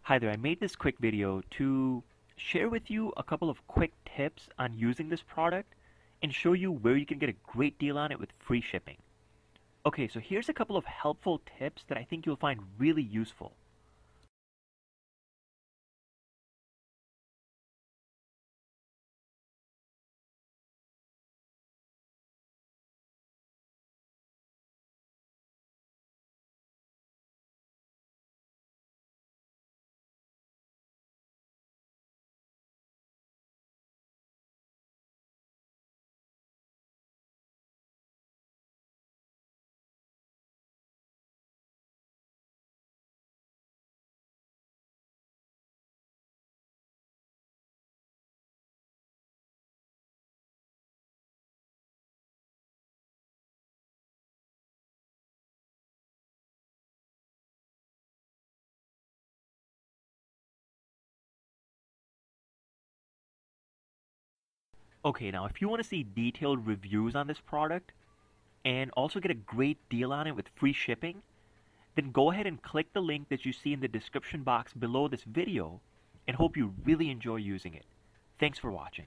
Hi there, I made this quick video to share with you a couple of quick tips on using this product and show you where you can get a great deal on it with free shipping. Okay, so here's a couple of helpful tips that I think you'll find really useful. Okay, now if you want to see detailed reviews on this product and also get a great deal on it with free shipping, then go ahead and click the link that you see in the description box below this video and hope you really enjoy using it. Thanks for watching.